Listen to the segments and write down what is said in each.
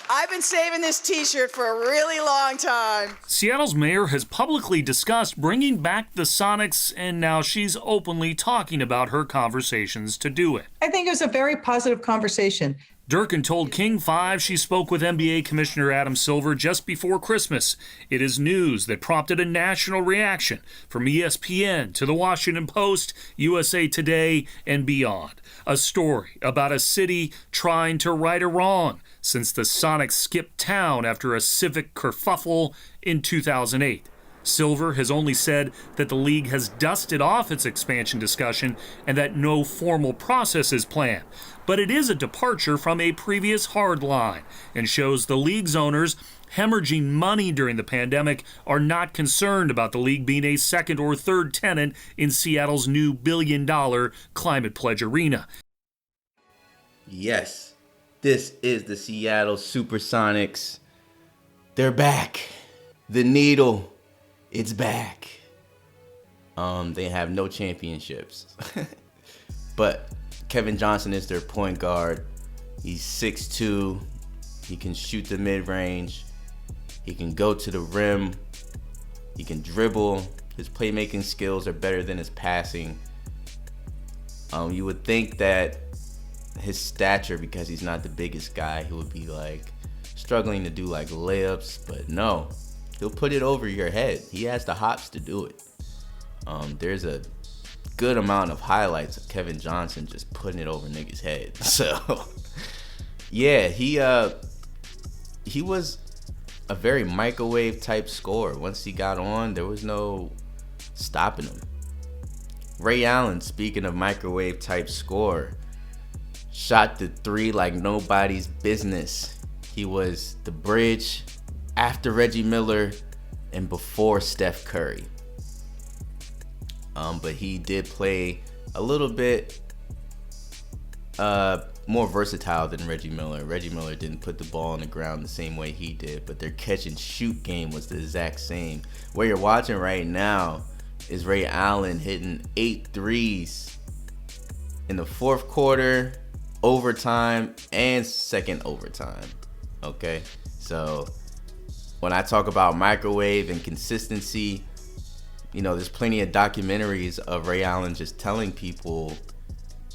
I've been saving this t-shirt for a really long time. Seattle's mayor has publicly discussed bringing back the Sonics, and now she's openly talking about her conversations to do it. I think it was a very positive conversation. Durkin told King 5 she spoke with NBA Commissioner Adam Silver just before Christmas. It is news that prompted a national reaction from ESPN to the Washington Post, USA Today, and beyond. A story about a city trying to right a wrong since the Sonics skipped town after a civic kerfuffle in 2008. Silver has only said that the league has dusted off its expansion discussion and that no formal process is planned. But it is a departure from a previous hard line and shows the league's owners hemorrhaging money during the pandemic are not concerned about the league being a second or third tenant in Seattle's new billion-dollar Climate Pledge Arena. Yes, this is the Seattle Supersonics. They're back. The needle. It's back. They have no championships. But Kevin Johnson is their point guard. He's 6'2". He can shoot the mid-range. He can go to the rim. He can dribble. His playmaking skills are better than his passing. You would think that his stature, because he's not the biggest guy, he would be like struggling to do like layups, but no. He'll put it over your head. He has the hops to do it. There's a good amount of highlights of Kevin Johnson just putting it over niggas' head. So, yeah, he was a very microwave type scorer. Once he got on, there was no stopping him. Ray Allen, speaking of microwave type scorer, shot the three like nobody's business. He was the bridge after Reggie Miller and before Steph Curry. But he did play a little bit more versatile than Reggie Miller. Reggie Miller didn't put the ball on the ground the same way he did, but their catch and shoot game was the exact same. What you're watching right now is Ray Allen hitting 8 threes in the fourth quarter, overtime, and second overtime. Okay, so when I talk about microwave and consistency, you know, there's plenty of documentaries of Ray Allen just telling people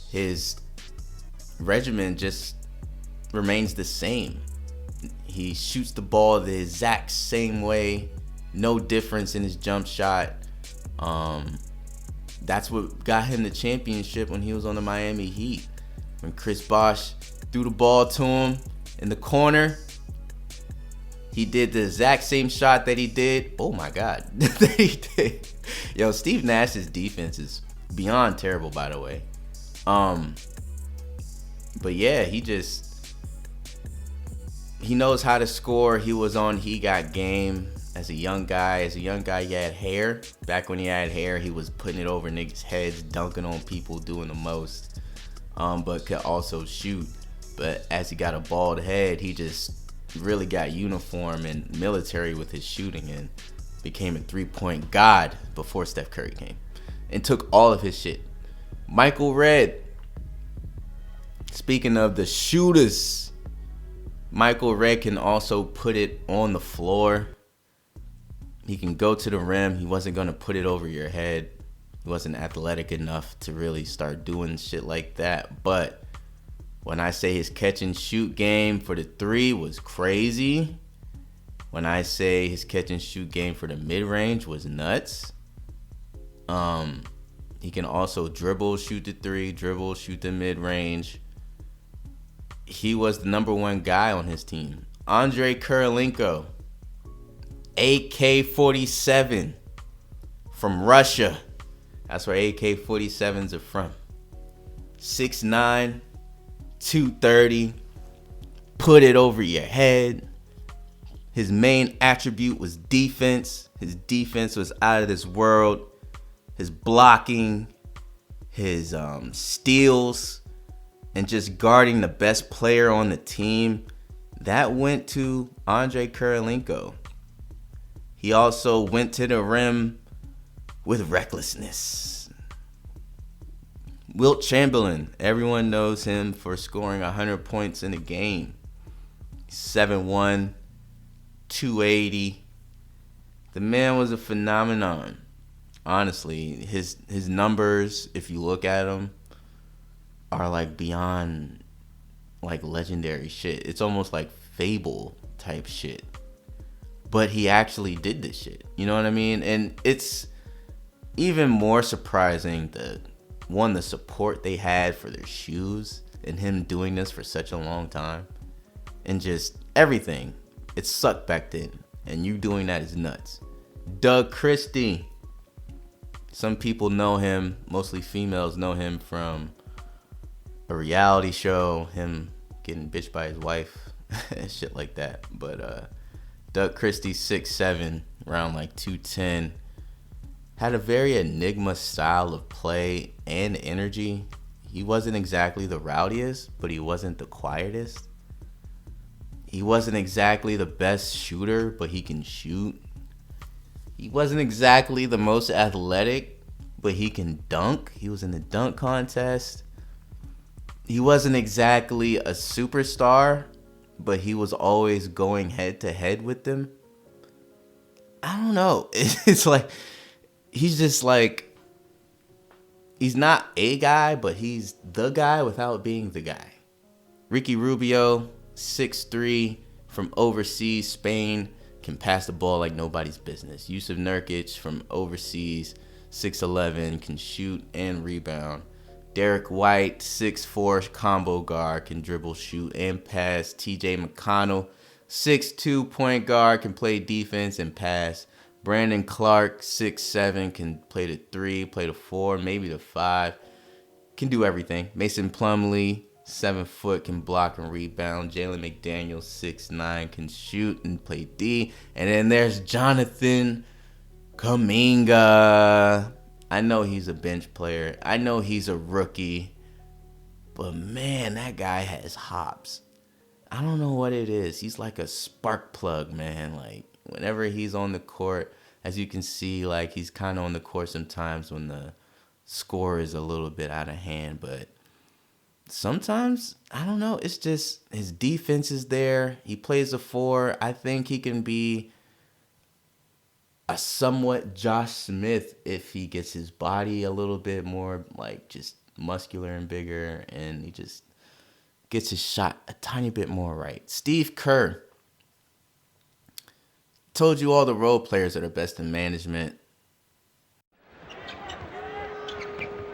his regimen just remains the same. He shoots the ball the exact same way, no difference in his jump shot. That's what got him the championship when he was on the Miami Heat. When Chris Bosh threw the ball to him in the corner, he did the exact same shot that he did. Oh my God, that he did. Yo, Steve Nash's defense is beyond terrible, by the way. But yeah, he knows how to score. He was on He Got Game as a young guy. As a young guy, he had hair. Back when he had hair, he was putting it over niggas' heads, dunking on people, doing the most. But could also shoot. But as he got a bald head, he just really got uniform and military with his shooting and became a three-point god before Steph Curry came and took all of his shit. Michael Redd, speaking of the shooters, Michael Redd can also put it on the floor. He can go to the rim. He wasn't going to put it over your head. He wasn't athletic enough to really start doing shit like that. But when I say his catch and shoot game for the three was crazy, when I say his catch and shoot game for the mid-range was nuts, he can also dribble, shoot the three, dribble, shoot the mid-range. He was the number one guy on his team. Andre Kirilenko, AK-47 from Russia. That's where AK-47s are from. 6'9", 230, put it over your head. His main attribute was defense. His defense was out of this world. His blocking, his steals, and just guarding the best player on the team, that went to Andre Kirilenko. He also went to the rim with recklessness. Wilt Chamberlain, everyone knows him for scoring 100 points in a game. 7'1", 280. The man was a phenomenon. Honestly, his numbers, if you look at them, are like beyond like legendary shit. It's almost like Fable type shit. But he actually did this shit. You know what I mean? And it's even more surprising the support they had for their shoes and him doing this for such a long time. And just everything. It sucked back then. And you doing that is nuts. Doug Christie. Some people know him, mostly females know him from a reality show, him getting bitched by his wife, and shit like that. But Doug Christie, 6'7", around like 210, had a very enigma style of play and energy. He wasn't exactly the rowdiest, but he wasn't the quietest. He wasn't exactly the best shooter, but he can shoot. He wasn't exactly the most athletic, but he can dunk. He was in the dunk contest. He wasn't exactly a superstar, but he was always going head to head with them. I don't know. It's like, he's just like, he's not a guy, but he's the guy without being the guy. Ricky Rubio, 6'3", from overseas Spain, can pass the ball like nobody's business. Yusuf Nurkic from overseas, 6'11", can shoot and rebound. Derek White, 6'4", combo guard, can dribble, shoot, and pass. TJ McConnell, 6'2", point guard, can play defense and pass. Brandon Clark, 6'7", can play the 3, play the 4, maybe the 5. Can do everything. Mason Plumlee, 7 foot, can block and rebound. Jalen McDaniels, 6'9", can shoot and play D. And then there's Jonathan Kuminga. I know he's a bench player. I know he's a rookie. But man, that guy has hops. I don't know what it is. He's like a spark plug, man. Like, whenever he's on the court, as you can see, like, he's kind of on the court sometimes when the score is a little bit out of hand. But sometimes, I don't know, it's just his defense is there. He plays a 4. I think he can be a somewhat Josh Smith if he gets his body a little bit more, like, just muscular and bigger, and he just gets his shot a tiny bit more right. Steve Kerr. Told you all the role players that are best in management.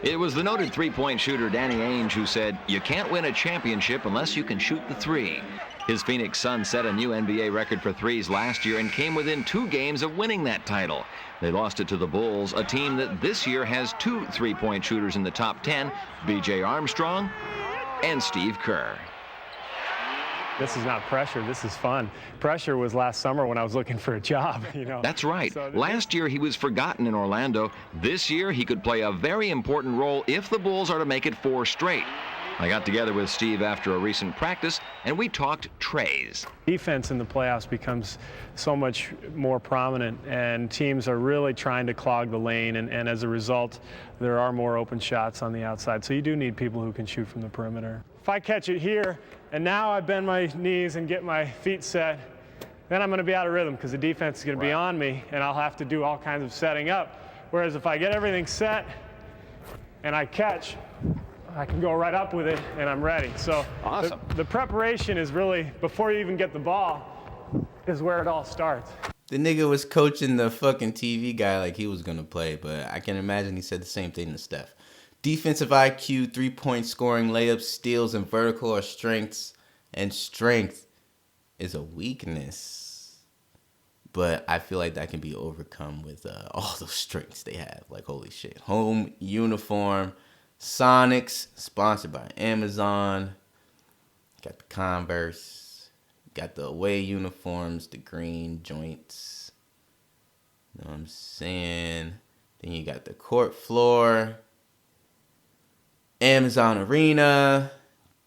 It was the noted three-point shooter Danny Ainge who said, "You can't win a championship unless you can shoot the 3. His Phoenix Suns set a new NBA record for threes last year and came within 2 games of winning that title. They lost it to the Bulls, a team that this year has 2 three-point shooters in the top 10, B.J. Armstrong and Steve Kerr. This is not pressure. This is fun. Pressure was last summer when I was looking for a job, you know. That's right. Last year he was forgotten in Orlando. This year he could play a very important role if the Bulls are to make it 4 straight. I got together with Steve after a recent practice, and we talked trays. Defense in the playoffs becomes so much more prominent, and teams are really trying to clog the lane, and as a result, there are more open shots on the outside. So you do need people who can shoot from the perimeter. If I catch it here, and now I bend my knees and get my feet set, then I'm going to be out of rhythm because the defense is going to be on me, and I'll have to do all kinds of setting up. Whereas if I get everything set and I catch, I can go right up with it, and I'm ready. So awesome. The preparation is really, before you even get the ball, is where it all starts. The nigga was coaching the fucking TV guy like he was going to play, but I can imagine he said the same thing to Steph. Defensive IQ, 3-point scoring, layups, steals, and vertical are strengths, and strength is a weakness. But I feel like that can be overcome with all those strengths they have. Like, holy shit. Home uniform. Sonics, sponsored by Amazon. Got the Converse. Got the away uniforms, the green joints. You know what I'm saying? Then you got the court floor. Amazon Arena.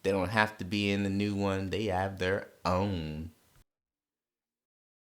They don't have to be in the new one. They have their own.